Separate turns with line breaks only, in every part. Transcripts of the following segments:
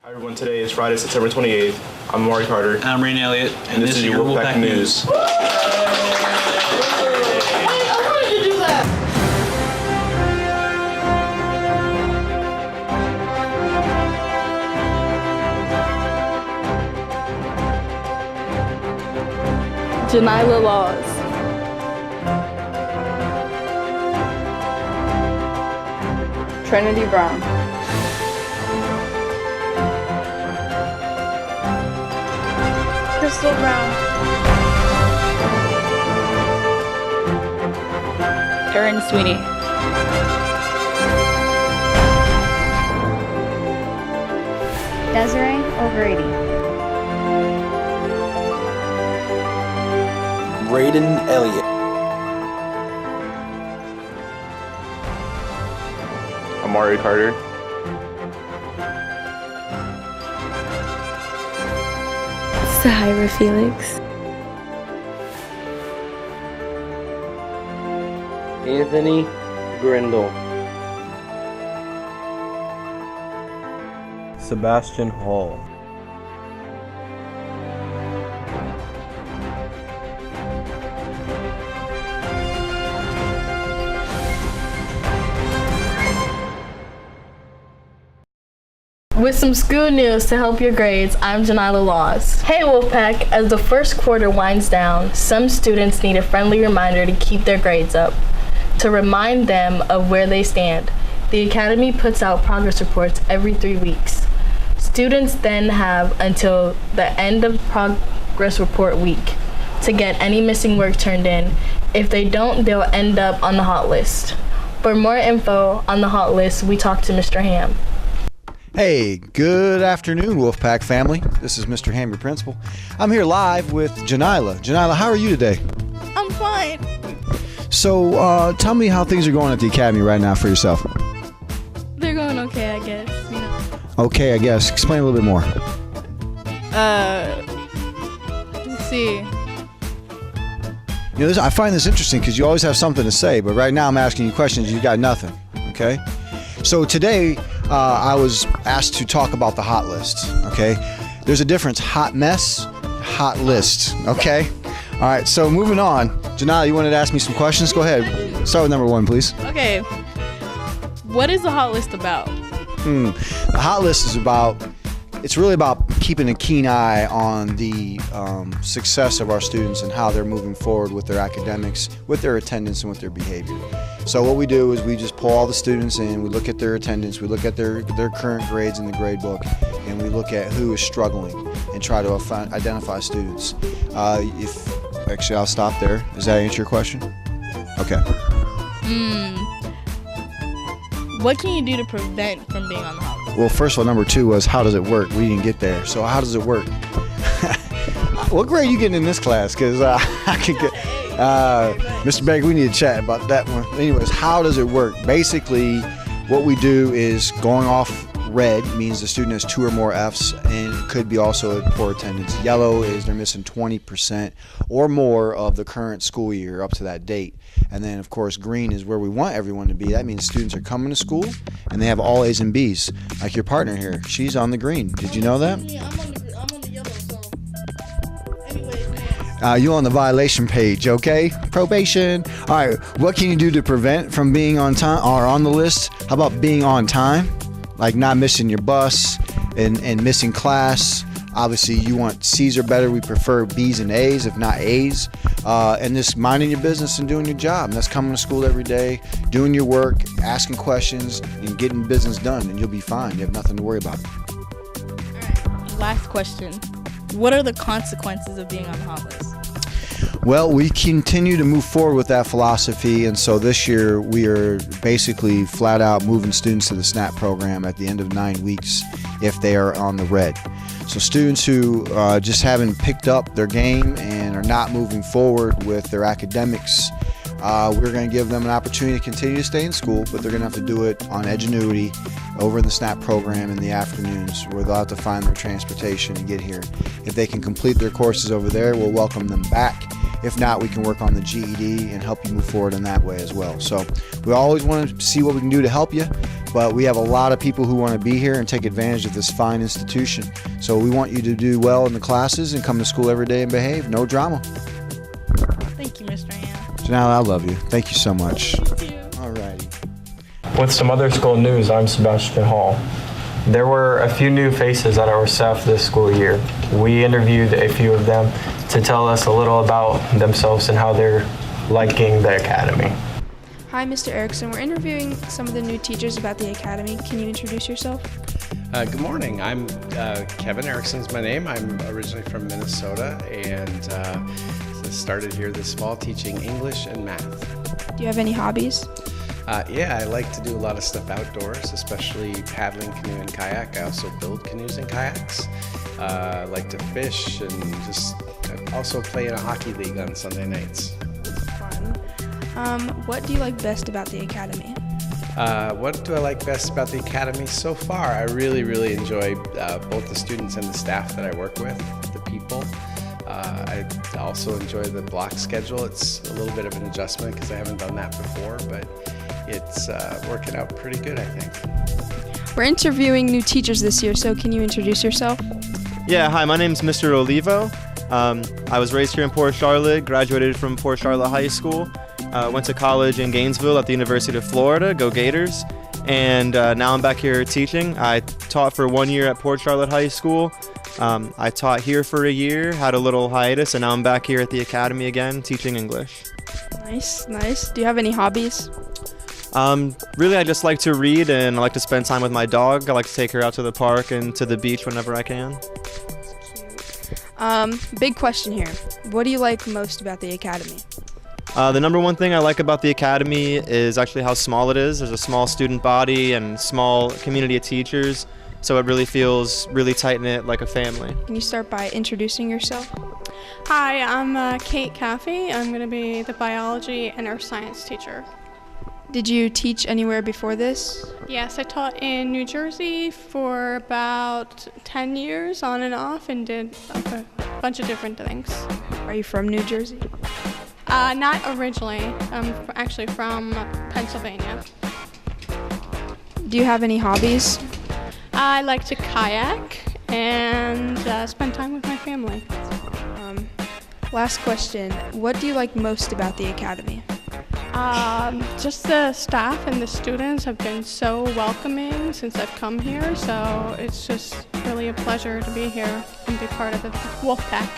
Hi everyone, today is Friday, September 28th. I'm Amari Carter.
And I'm Rain Elliott, and this is your Wolfpack News.
Janila Laws. Trinity Brown. Crystal Brown. Erin Sweeney.
Desiree O'Grady.
Braden Elliott.
Amari Carter.
Sahira Felix.
Anthony Grindle. Sebastian Hall.
With some school news to help your grades, I'm Janila Laws. Hey Wolfpack, as the first quarter winds down, some students need a friendly reminder to keep their grades up. To remind them of where they stand, the Academy puts out progress reports every 3 weeks. Students then have until the end of progress report week to get any missing work turned in. If they don't, they'll end up on the hot list. For more info on the hot list, we talked to Mr. Ham.
Hey, good afternoon, Wolfpack family. This is Mr. Ham, your principal. I'm here live with Janila. Janila, how are you today?
I'm fine.
So, tell me how things are going at the Academy right now for yourself.
They're going okay, I guess. You know.
Okay, I guess. Explain a little bit more.
Let's see.
You know, I find this interesting because you always have something to say, but right now I'm asking you questions, you got nothing, okay? So today, I was asked to talk about the hot list, okay? There's a difference, hot mess, hot list, okay? All right, so moving on. Janila, you wanted to ask me some questions? Go ahead. Start with number one, please.
Okay. What is the hot list about?
The hot list is it's really about keeping a keen eye on the success of our students and how they're moving forward with their academics, with their attendance, and with their behavior. So what we do is we just pull all the students in, we look at their attendance, we look at their current grades in the grade book, and we look at who is struggling and try to identify students. Actually, I'll stop there. Does that answer your question? Okay.
What can you do to prevent from being on the hot list?
Well, first of all, number two was how does it work? We didn't get there. So how does it work? What grade are you getting in this class? Because I could get... Mr. Baker, we need to chat about that one. Anyways, how does it work? Basically, what we do is going off red means the student has 2 or more Fs, and it could be also a poor attendance. Yellow is they're missing 20% or more of the current school year up to that date. And then, of course, green is where we want everyone to be. That means students are coming to school and they have all A's and B's. Like your partner here, she's on the green. Did you know that?
Yeah, I'm on the yellow, so... Anyways,
You on the violation page, okay? Probation. All right, what can you do to prevent from being on time or on the list? How about being on time? Like not missing your bus and missing class. Obviously, you want C's or better. We prefer B's and A's, if not A's. And just minding your business and doing your job. And that's coming to school every day, doing your work, asking questions, and getting business done. And you'll be fine. You have nothing to worry about.
all right. Last question. What are the consequences of being on the hot list?
Well, we continue to move forward with that philosophy, and so this year we are basically flat out moving students to the SNAP program at the end of 9 weeks if they are on the red. So students who just haven't picked up their game and are not moving forward with their academics, we're going to give them an opportunity to continue to stay in school, but they're going to have to do it on Edgenuity over in the SNAP program in the afternoons where they'll have to find their transportation and get here. If they can complete their courses over there, we'll welcome them back. If not, we can work on the GED and help you move forward in that way as well. So we always want to see what we can do to help you, but we have a lot of people who want to be here and take advantage of this fine institution. So we want you to do well in the classes and come to school every day and behave. No drama.
Thank you, Mr. Ann.
Janelle, I love you. Thank you so much. All righty.
With some other school news, I'm Sebastian Hall. There were a few new faces at our staff this school year. We interviewed a few of them to tell us a little about themselves and how they're liking the academy.
Hi, Mr. Erickson. We're interviewing some of the new teachers about the academy. Can you introduce yourself?
Good morning. I'm Kevin Erickson's my name. I'm originally from Minnesota and started here this fall teaching English and math.
Do you have any hobbies?
Yeah, I like to do a lot of stuff outdoors, especially paddling, canoe, and kayak. I also build canoes and kayaks. I like to fish and I also play in a hockey league on Sunday nights.
Fun. What do you like best about the academy?
What do I like best about the academy so far? I really enjoy both the students and the staff that I work with, the people. I also enjoy the block schedule. It's a little bit of an adjustment because I haven't done that before, but it's working out pretty good, I think.
We're interviewing new teachers this year, so can you introduce yourself?
Yeah, hi, my name's Mr. Olivo. I was raised here in Port Charlotte, graduated from Port Charlotte High School, went to college in Gainesville at the University of Florida, go Gators, and now I'm back here teaching. I taught for 1 year at Port Charlotte High School. I taught here for a year, had a little hiatus, and now I'm back here at the academy again, teaching English.
Nice. Do you have any hobbies?
Really, I just like to read and I like to spend time with my dog. I like to take her out to the park and to the beach whenever I can.
Big question here. What do you like most about the academy?
The number one thing I like about the academy is actually how small it is. There's a small student body and small community of teachers, so it really feels really tight-knit, like a family.
Can you start by introducing yourself?
Hi, I'm Kate Caffey. I'm going to be the biology and earth science teacher.
Did you teach anywhere before this?
Yes, I taught in New Jersey for about 10 years on and off and did a bunch of different things.
Are you from New Jersey?
Not originally. I'm actually from Pennsylvania.
Do you have any hobbies?
I like to kayak and spend time with my family.
Last question. What do you like most about the academy?
Just the staff and the students have been so welcoming since I've come here, so it's just really a pleasure to be here and be part of the Wolfpack.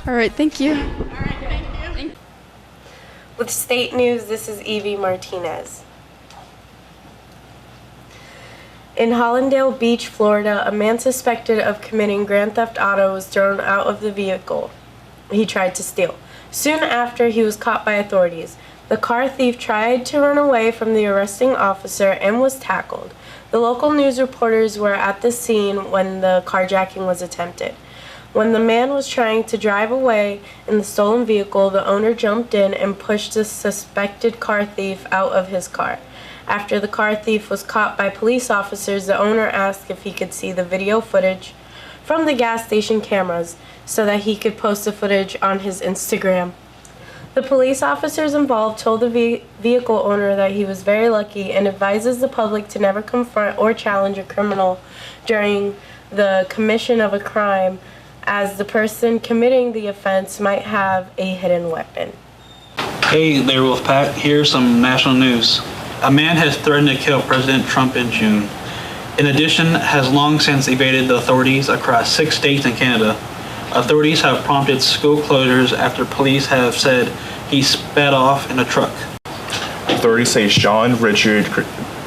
All right, thank you.
All right, thank you.
With state news, this is Evie Martinez. In Hollandale Beach, Florida, a man suspected of committing grand theft auto was thrown out of the vehicle he tried to steal. Soon after, he was caught by authorities. The car thief tried to run away from the arresting officer and was tackled. The local news reporters were at the scene when the carjacking was attempted. When the man was trying to drive away in the stolen vehicle, the owner jumped in and pushed the suspected car thief out of his car. After the car thief was caught by police officers, the owner asked if he could see the video footage from the gas station cameras so that he could post the footage on his Instagram. The police officers involved told the vehicle owner that he was very lucky and advises the public to never confront or challenge a criminal during the commission of a crime, as the person committing the offense might have a hidden weapon.
Hey there, Wolfpack. Here's some national news. A man has threatened to kill President Trump in June. In addition, has long since evaded the authorities across 6 states and Canada. Authorities have prompted school closures after police have said he sped off in a truck.
Authorities say Sean Richard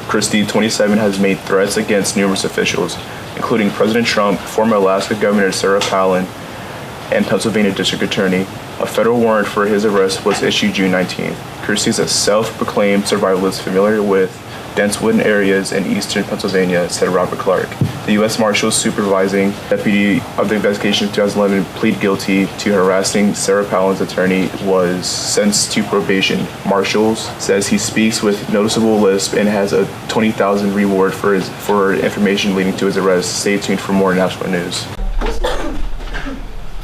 Christie, 27, has made threats against numerous officials, including President Trump, former Alaska Governor Sarah Palin, and Pennsylvania District Attorney. A federal warrant for his arrest was issued June 19th. Christie is a self-proclaimed survivalist familiar with dense wooded areas in eastern Pennsylvania, said Robert Clark. The U.S. Marshals supervising deputy of the investigation of 2011 plead guilty to harassing Sarah Palin's attorney, was sentenced to probation. Marshals says he speaks with noticeable lisp and has a $20,000 reward for information leading to his arrest. Stay tuned for more national news.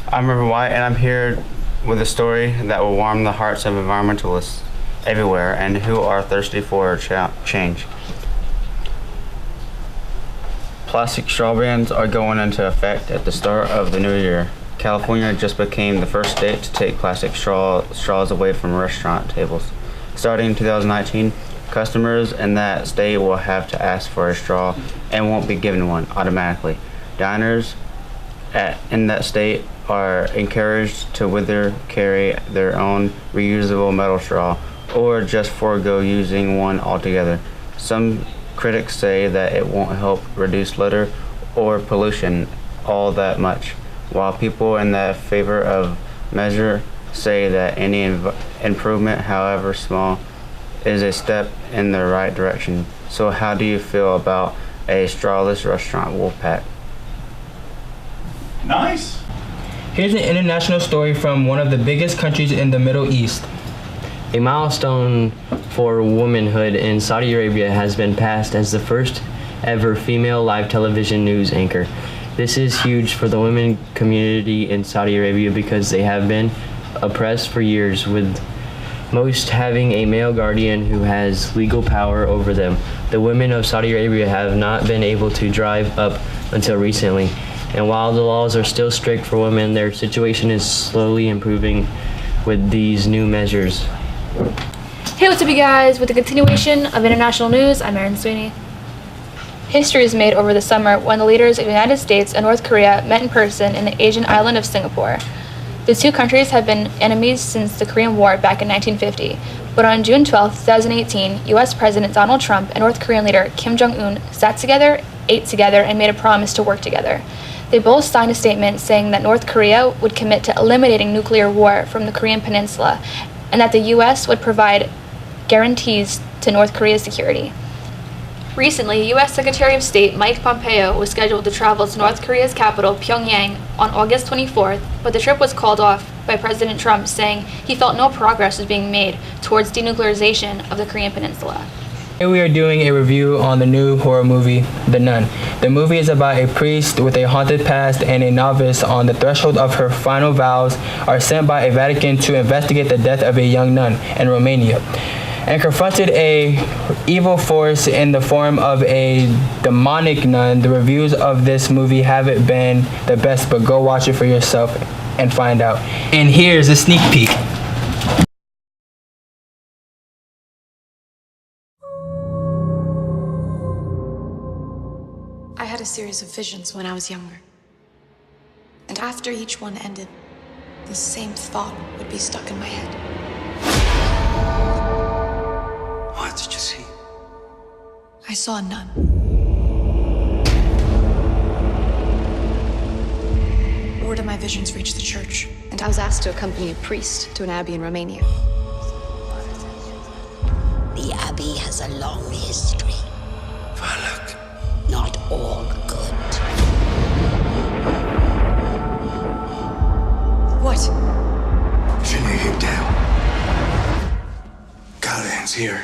I'm River White, and I'm here with a story that will warm the hearts of environmentalists everywhere and who are thirsty for change. Plastic straw bans are going into effect at the start of the new year. California just became the first state to take plastic straws away from restaurant tables. Starting in 2019, customers in that state will have to ask for a straw and won't be given one automatically. Diners in that state are encouraged to either carry their own reusable metal straw or just forego using one altogether. Some critics say that it won't help reduce litter or pollution all that much, while people in the favor of measure say that any improvement, however small, is a step in the right direction. So how do you feel about a strawless restaurant, Wolfpack?
Nice. Here's an international story from one of the biggest countries in the Middle East.
A milestone for womanhood in Saudi Arabia has been passed as the first ever female live television news anchor. This is huge for the women community in Saudi Arabia because they have been oppressed for years, with most having a male guardian who has legal power over them. The women of Saudi Arabia have not been able to drive up until recently, and while the laws are still strict for women, their situation is slowly improving with these new measures.
Hey, what's up you guys? With the continuation of international news, I'm Erin Sweeney. History was made over the summer when the leaders of the United States and North Korea met in person in the Asian island of Singapore. The two countries have been enemies since the Korean War back in 1950, but on June 12, 2018, U.S. President Donald Trump and North Korean leader Kim Jong-un sat together, ate together, and made a promise to work together. They both signed a statement saying that North Korea would commit to eliminating nuclear war from the Korean Peninsula, and that the U.S. would provide guarantees to North Korea's security. Recently, U.S. Secretary of State Mike Pompeo was scheduled to travel to North Korea's capital, Pyongyang, on August 24th, but the trip was called off by President Trump, saying he felt no progress was being made towards denuclearization of the Korean Peninsula.
Today we are doing a review on the new horror movie, The Nun. The movie is about a priest with a haunted past and a novice on the threshold of her final vows are sent by a Vatican to investigate the death of a young nun in Romania, and confronted a evil force in the form of a demonic nun. The reviews of this movie haven't been the best, but go watch it for yourself and find out. And here's a sneak peek.
I had a series of visions when I was younger. And after each one ended, the same thought would be stuck in my head.
What did you see?
I saw a nun. Word of my visions reached the church, and I was asked to accompany a priest to an abbey in Romania.
The abbey has a long history.
Valak.
Not all good.
What?
Finley, him down. Callahan's here.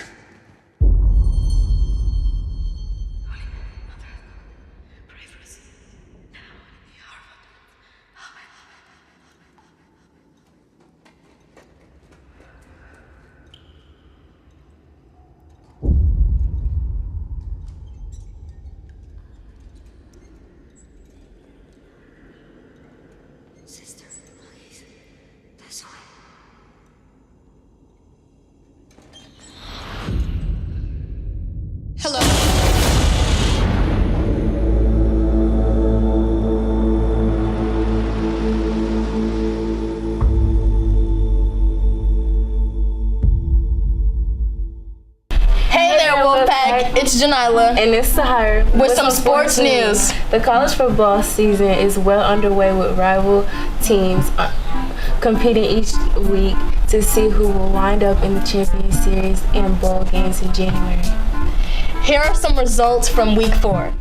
Sister, please. This way.
Hello?
Hey there, Wolfpack. It's Janila.
And it's Sahara.
With some sports news.
The college football season is well underway with rival teams competing each week to see who will wind up in the Champion Series and bowl games in January.
Here are some results from week 4.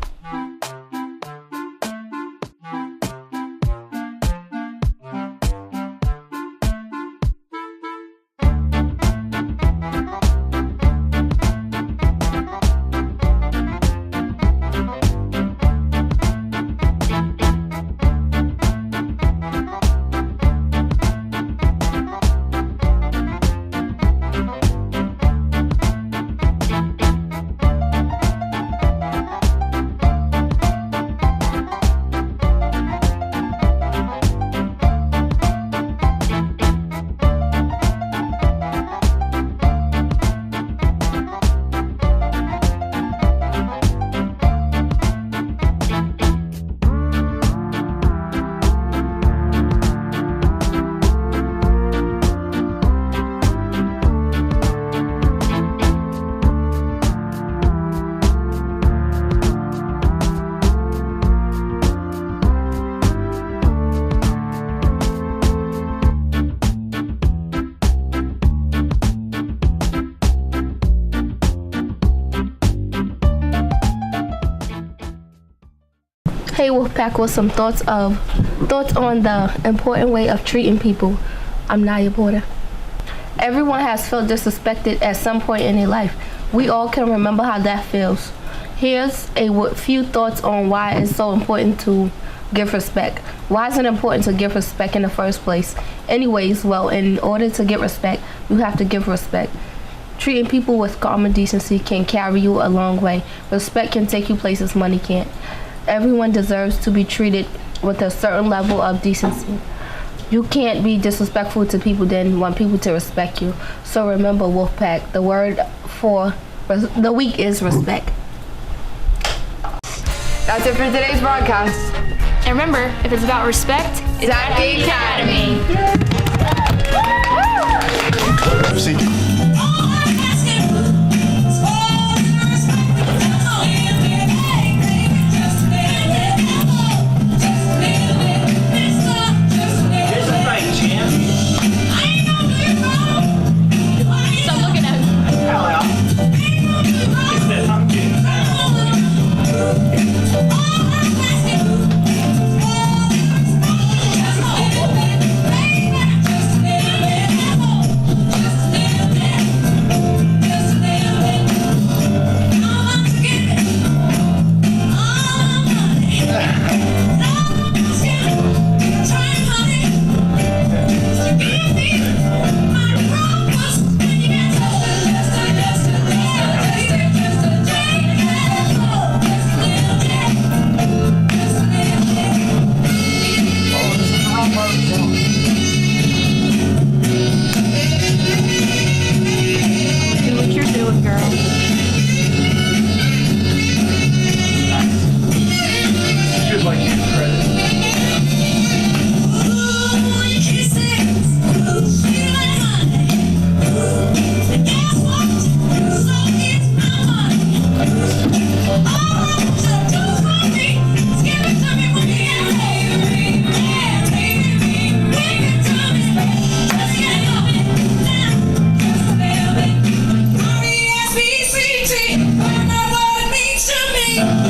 Hey Wolfpack, with some thoughts on the important way of treating people. I'm Naya Porter. Everyone has felt disrespected at some point in their life. We all can remember how that feels. Here's a few thoughts on why it's so important to give respect. Why is it important to give respect in the first place? Anyways, well, in order to get respect, you have to give respect. Treating people with common decency can carry you a long way. Respect can take you places money can't. Everyone deserves to be treated with a certain level of decency. You can't be disrespectful to people then want people to respect you. So remember, Wolfpack, the word for the week is respect.
That's it for today's broadcast.
And remember, if it's about respect, it's at the Academy.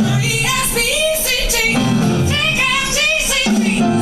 R-E-S-P-E-C-T, take out T-C-T.